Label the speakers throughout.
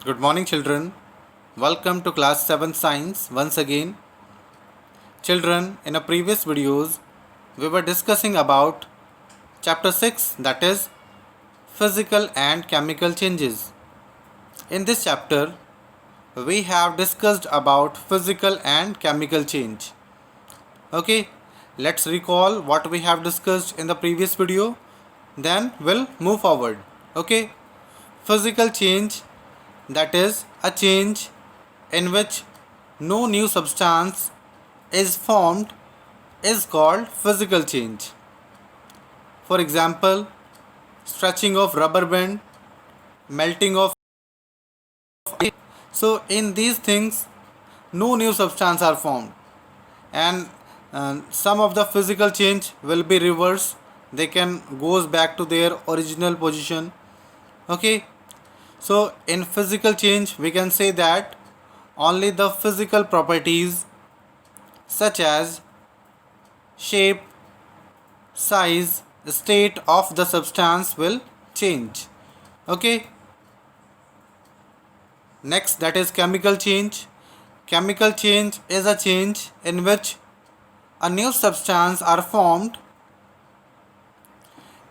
Speaker 1: Good morning, children. Welcome to class 7 science once again. Children, in a previous videos, we were discussing about chapter 6, that is physical and chemical changes. In this chapter, we have discussed about physical and chemical change. Okay, let's recall what we have discussed in the previous video, then we'll move forward. Okay, physical change, that is a change in which no new substance is formed, is called physical change. For example, stretching of rubber band, melting of ice. So in these things no new substance are formed, and some of the physical change will be reversed. They can goes back to their original position. Okay, so in physical change we can say that only the physical properties such as shape, size, state of the substance will change. Okay, next, that is chemical change. Chemical change is a change in which a new substance are formed.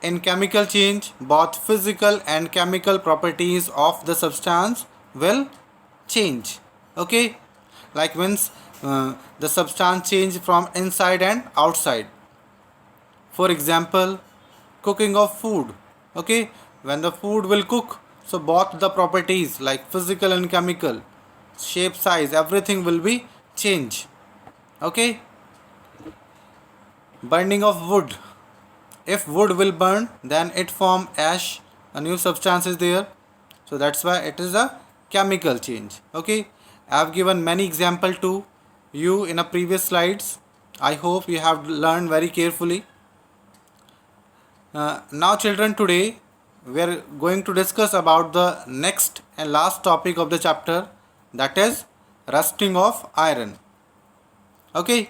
Speaker 1: In chemical change, both physical and chemical properties of the substance will change. Okay, like means the substance change from inside and outside. For example, cooking of food. Okay, when the food will cook, so both the properties like physical and chemical, shape, size, everything will be change. Okay, burning of wood. If wood will burn, then it form ash, a new substance is there, so that's why it is a chemical change. Okay, I have given many example to you in a previous slides. I hope you have learned very carefully. Now children, today we are going to discuss about the next and last topic of the chapter, that is rusting of iron. Okay,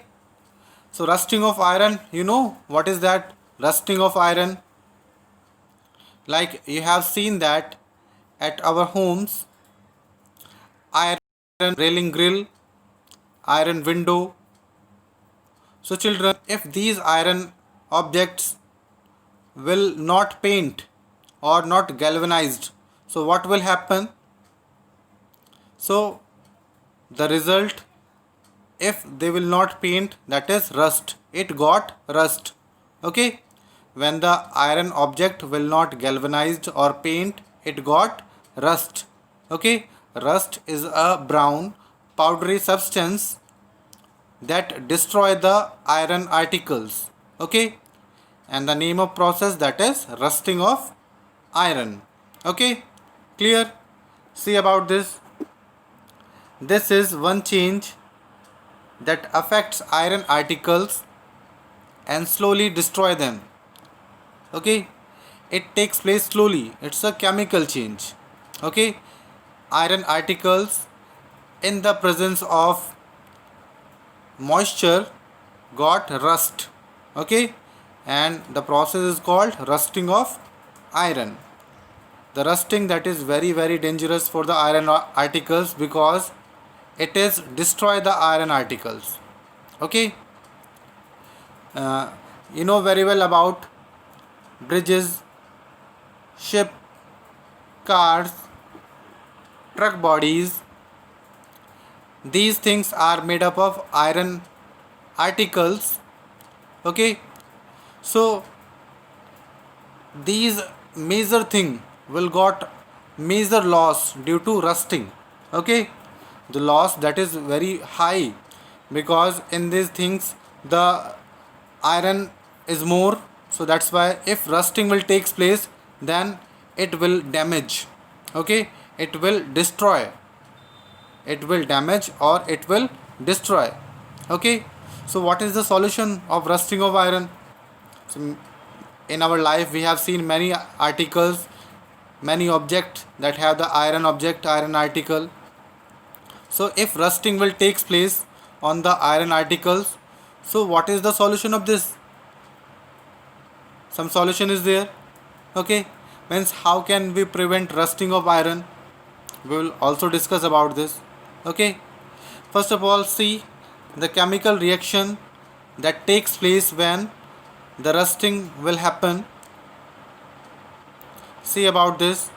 Speaker 1: so rusting of iron, you know what is that rusting of iron? Like you have seen that at our homes, iron railing grill, iron window. So children, if these iron objects will not paint or not galvanized, so what will happen? So the result, if they will not paint, that is rust, it got rust. Okay, when the iron object will not galvanized or paint, it got rust. Okay, rust is a brown powdery substance that destroy the iron articles. Okay, and the name of process, that is rusting of iron. Okay, clear? See about this. This is one change that affects iron articles and slowly destroy them. Okay, it takes place slowly, it's a chemical change. Okay, iron articles in the presence of moisture got rust. Okay, and the process is called rusting of iron. The rusting, that is very dangerous for the iron articles because it is destroy the iron articles. Okay, uh, you know very well about bridges, ship, cars, truck bodies. These things are made up of iron articles. Okay, so these major thing will got major loss due to rusting. Okay, the loss that is very high because in these things the iron is more, so that's why if rusting will takes place, then it will damage. Okay, it will destroy, it will damage or it will destroy. Okay, so what is the solution of rusting of iron? So in our life we have seen many articles, many objects that have the iron object, iron article. So if rusting will takes place on the iron articles, so what is the solution of this? Some solution is there. Okay, means how can we prevent rusting of iron? We will also discuss about this. Okay, first of all, see the chemical reaction that takes place when the rusting will happen. See about this.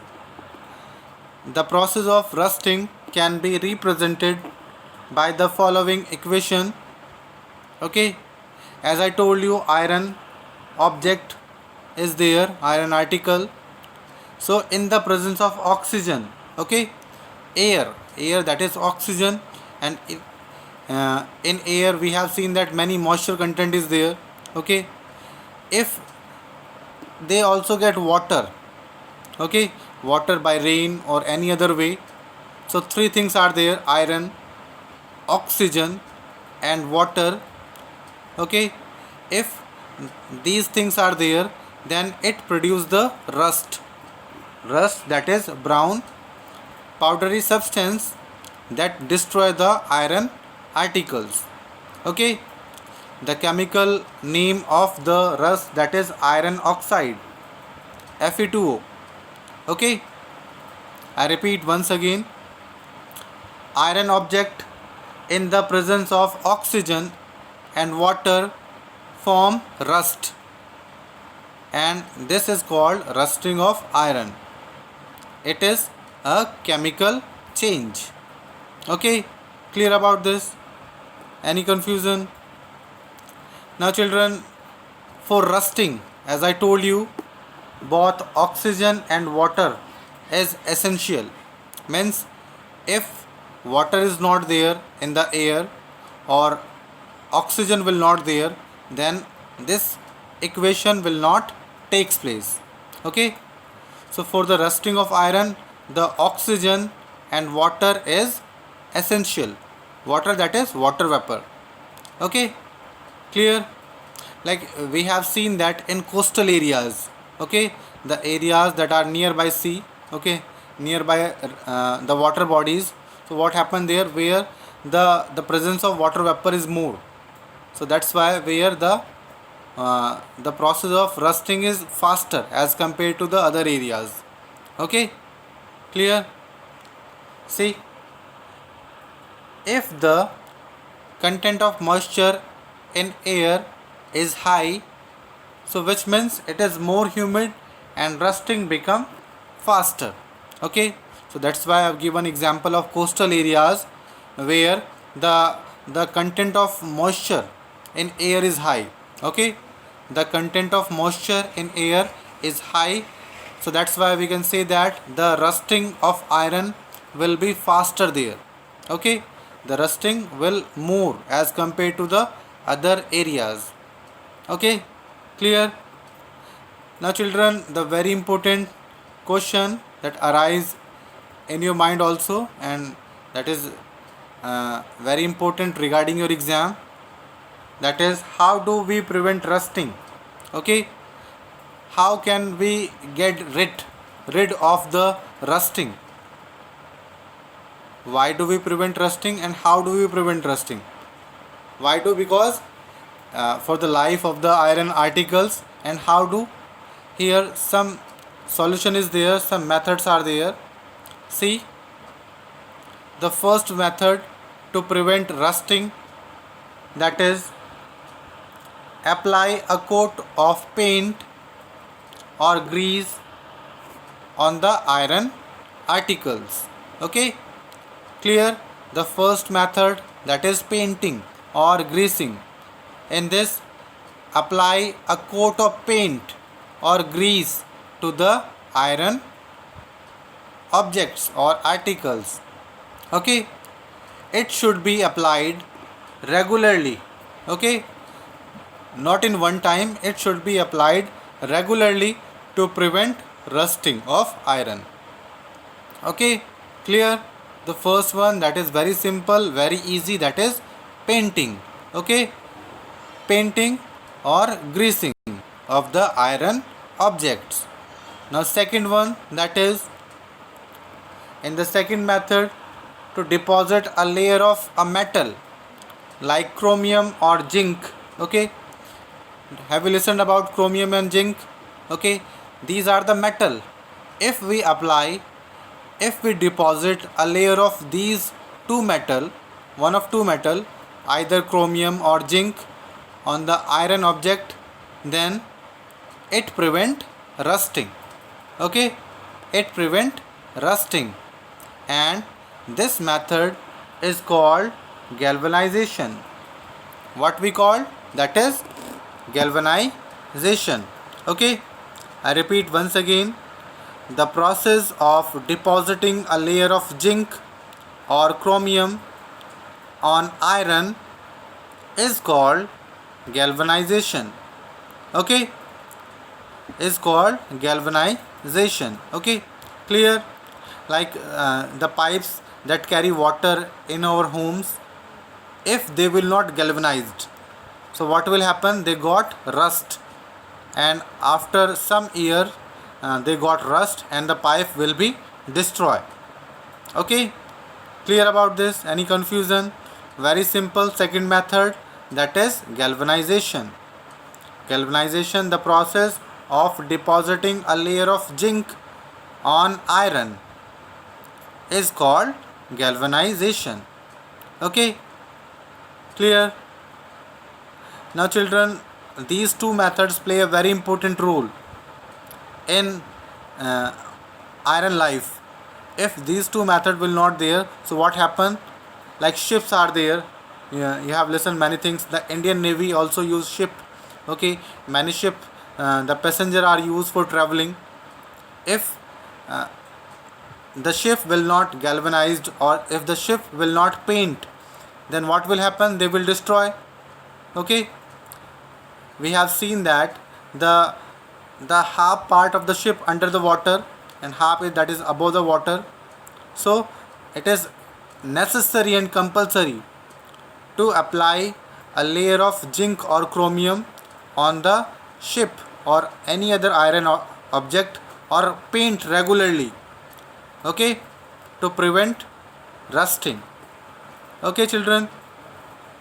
Speaker 1: The process of rusting can be represented by the following equation. Okay, as I told you, iron object is there, iron article. So in the presence of oxygen, okay, air that is oxygen, and in air we have seen that many moisture content is there. Okay, if they also get water, okay, water by rain or any other way, so three things are there: iron, oxygen, and water. Okay, if these things are there, then it produces the rust, that is brown powdery substance that destroy the iron articles. Okay, the chemical name of the rust, that is iron oxide, Fe2O. Okay, I repeat once again: iron object in the presence of oxygen and water form rust, and this is called rusting of iron. It is a chemical change. Okay, clear about this? Any confusion? Now children, for rusting, as I told you, both oxygen and water is essential. Means if water is not there in the air or oxygen will not there, then this equation will not takes place. Okay, so for the rusting of iron, the oxygen and water is essential. Water, that is water vapor. Okay, clear? Like we have seen that in coastal areas, okay, the areas that are nearby sea, okay, nearby the water bodies. So what happened there, where the presence of water vapor is more, so that's why where the process of rusting is faster as compared to the other areas. Okay, clear? See, if the content of moisture in air is high, so which means it is more humid and rusting become faster. Okay, so that's why I've given example of coastal areas where the content of moisture in air is high. Okay, the content of moisture in air is high, so that's why we can say that the rusting of iron will be faster there. Okay, the rusting will more as compared to the other areas. Okay, clear? Now children, the very important question that arise in your mind also, and that is very important regarding your exam, that is how do we prevent rusting. Okay, how can we get rid of the rusting? Why do we prevent rusting and how do we prevent rusting? Why do? Because for the life of the iron articles. And how do? Here some solution is there, some methods are there. See, the first method to prevent rusting, that is apply a coat of paint or grease on the iron articles. Okay, clear? The first method, that is painting or greasing. In this, apply a coat of paint or grease to the iron objects or articles. Okay, it should be applied regularly. Okay, not in one time, it should be applied regularly to prevent rusting of iron. Okay, clear? The first one, that is very simple, very easy, that is painting. Okay, painting or greasing of the iron objects. Now second one, that is in the second method, to deposit a layer of a metal like chromium or zinc. Okay, have you listened about chromium and zinc? Okay, these are the metal. If we apply if we deposit a layer of these two metal, one of two metal, either chromium or zinc, on the iron object, then it prevent rusting. Okay, it prevent rusting, and this method is called galvanization. What we call that is galvanization. Okay, I repeat once again, the process of depositing a layer of zinc or chromium on iron is called galvanization. Okay, is called galvanization. Okay, clear? Like the pipes that carry water in our homes, if they will not galvanized, so what will happen? They got rust, and after some year they got rust and the pipe will be destroyed. Okay, clear about this? Any confusion? Very simple. Second method, that is galvanization. Galvanization, the process of depositing a layer of zinc on iron, is called galvanization. Okay, clear? Now children, these two methods play a very important role in iron life. If these two methods will not there, so what happen? Like ships are there. Yeah, you have listened many things. The Indian Navy also use ship. Okay, many ship, the passenger are used for traveling. If the ship will not galvanized, or if the ship will not paint, then what will happen? They will destroy. Okay, we have seen that the half part of the ship under the water and half that is above the water. So it is necessary and compulsory to apply a layer of zinc or chromium on the ship or any other iron object, or paint regularly. Okay, to prevent rusting. Okay children,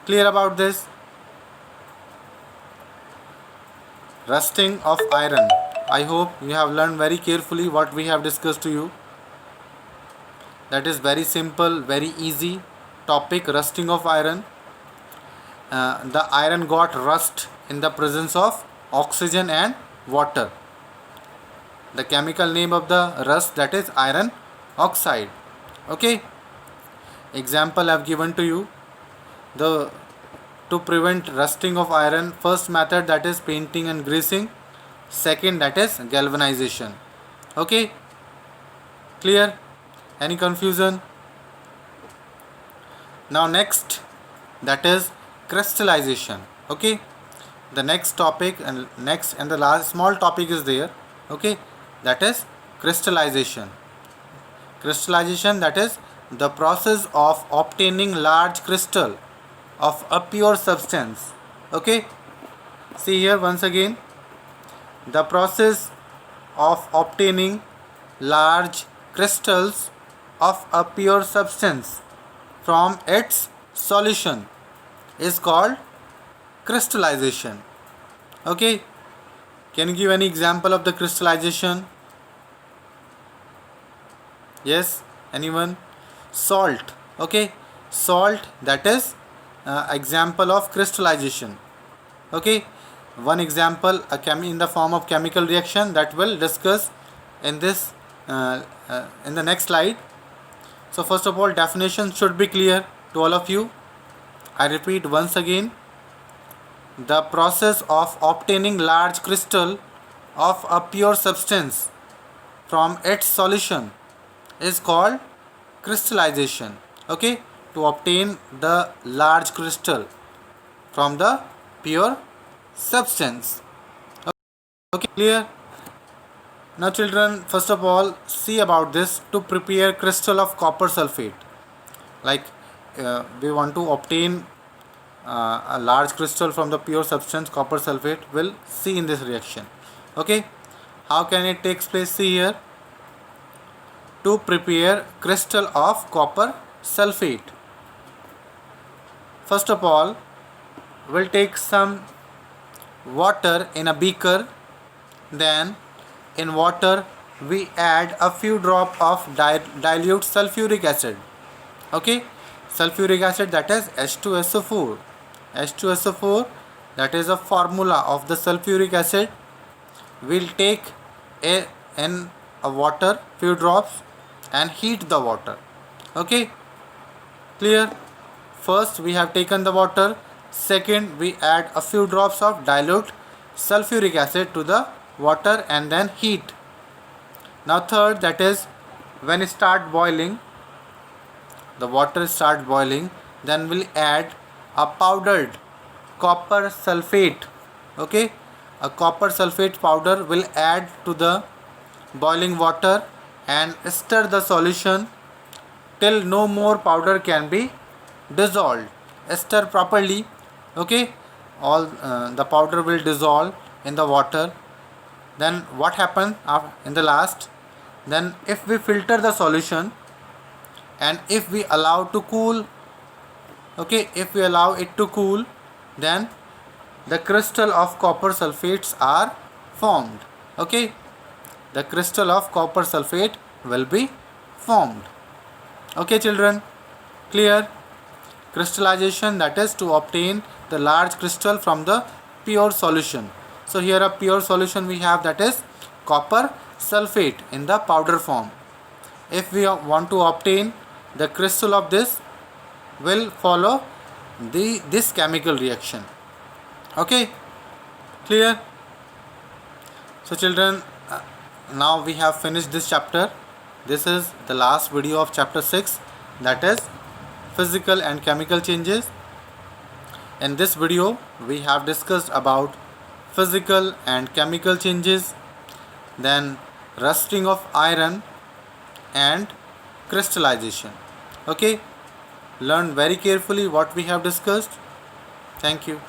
Speaker 1: clear about this? Rusting of iron. I hope you have learned very carefully what we have discussed to you. That is very simple, very easy topic, rusting of iron. The iron got rust in the presence of oxygen and water. The chemical name of the rust, that is iron oxide. Okay, example I have given to you. The to prevent rusting of iron, first method, that is painting and greasing. Second, that is galvanization. Okay, clear? Any confusion? Now next, that is crystallization. Okay, the next topic and the last small topic is there. Okay, that is crystallization. Crystallization, that is the process of obtaining large crystal of a pure substance. Okay, see here once again, the process of obtaining large crystals of a pure substance from its solution is called crystallization. Okay, can you give any example of the crystallization? Yes, anyone? Salt. Okay, salt, that is example of crystallization. Okay, one example, in the form of chemical reaction, that will discuss in this in the next slide. So first of all, definition should be clear to all of you. I repeat once again, the process of obtaining large crystal of a pure substance from its solution is called crystallization. Okay, to obtain the large crystal from the pure substance. Okay, clear? Now children, first of all, see about this. To prepare crystal of copper sulfate, like we want to obtain a large crystal from the pure substance copper sulfate, will see in this reaction. Okay, how can it takes place? See here, to prepare crystal of copper sulfate, first of all, we'll take some water in a beaker. Then in water we add a few drop of dilute sulfuric acid. Okay, sulfuric acid, that is H2SO4. H2SO4, that is a formula of the sulfuric acid. We'll take in a water few drops and heat the water. Okay, clear? First we have taken the water, second we add a few drops of dilute sulfuric acid to the water and then heat. Now third, that is when it start boiling, the water start boiling, then we'll add a powdered copper sulfate. Okay, a copper sulfate powder will add to the boiling water and stir the solution till no more powder can be dissolved. Stir properly. Okay, all the powder will dissolve in the water. Then what happens in the last? Then if we filter the solution and if we allow to cool, okay, if we allow it to cool, then the crystal of copper sulfates are formed. Okay, the crystal of copper sulfate will be formed. Okay children, clear? Crystallization, that is to obtain the large crystal from the pure solution. So here a pure solution we have, that is copper sulfate in the powder form. If we want to obtain the crystal of this, will follow this chemical reaction. Okay, clear? So children, now we have finished this chapter. This is the last video of chapter 6, that is physical and chemical changes. In this video we have discussed about physical and chemical changes, then rusting of iron and crystallization. Okay, learn very carefully what we have discussed. Thank you.